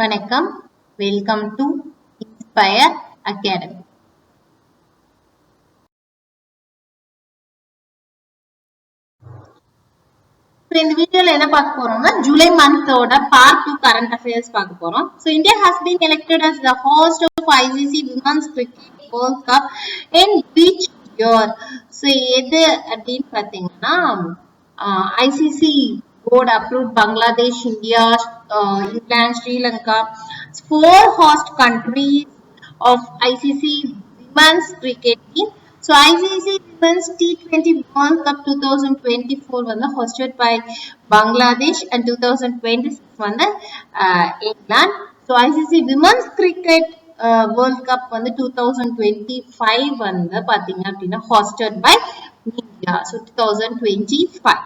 வணக்கம், welcome to inspire academy. இந்த வீடியோல என்ன பார்க்க போறோம்னா ஜூலை மந்தோட பார்ட் 2 கரண்ட் அஃபேர்ஸ் பார்க்க போறோம். So India has been elected as the host of ICC Women's Cricket World Cup in which year? So எது அப்படின்னு பாத்தீங்கன்னா ICC board approved Bangladesh, India, England, Sri Lanka, 4 host countries of ICC Women's Cricket team. So ICC Women's T20 World Cup 2024 was hosted by Bangladesh and 2026 was England. So ICC Women's Cricket World Cup was 2025 was hosted by India. So 2025.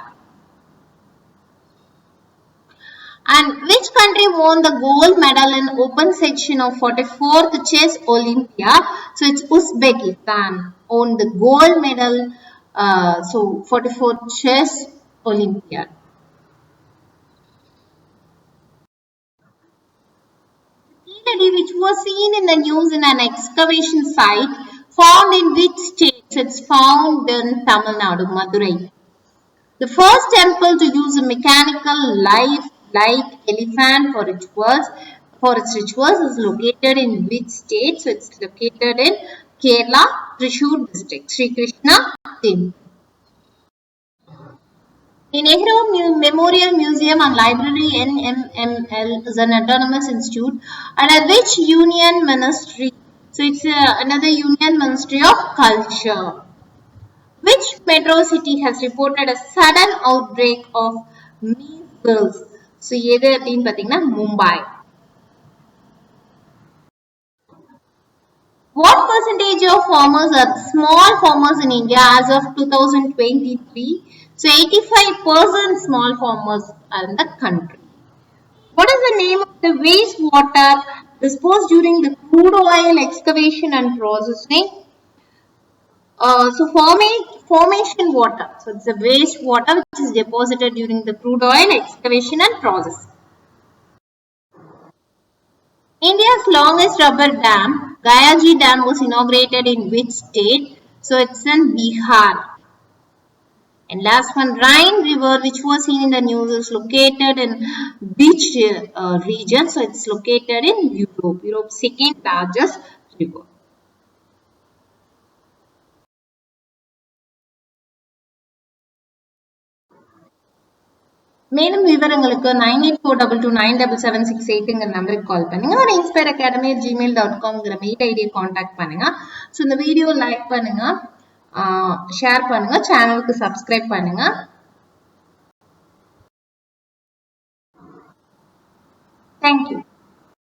And which country won the gold medal in open section of 44th Chess Olympia? So it's Uzbekistan won the gold medal. So 44th Chess Olympia. Which was seen in the news in an excavation site found in which state? So it's found in Tamil Nadu, Madurai. The first temple to use a mechanical light elephant for its rituals is located in which state? So it's located in Kerala, Thrissur district, Sri Krishna Temple. The Nehru Memorial Museum and Library NMML is an autonomous institute under which union ministry? So it's another union ministry of culture. Which metro city has reported a sudden outbreak of measles? So, எது அப்படின்னு பார்த்தீங்கன்னா Mumbai. What percentage of farmers are small farmers in India as of 2023? So 85% small farmers are in the country. What is the name of the wastewater disposed during the crude oil excavation and processing? So formation water. So it's a waste water which is deposited during the crude oil excavation and processing. India's longest rubber dam, Gayaji Dam, was inaugurated in which state? So it's in Bihar. And last one, Rhine River, which was seen in the news, is located in which region? So it's located in Europe. Europe's second largest river. மேலும் விவரங்களுக்கு 9842297768 நம்பருக்கு கால் பண்ணுங்க. ஒரு inspreacadamii@gmail.com mail ஐடியை contact பண்ணுங்க. So இந்த video like பண்ணுங்க, share பண்ணுங்க, சேனலுக்கு சப்ஸ்கிரைப் பண்ணுங்க. தேங்க்யூ.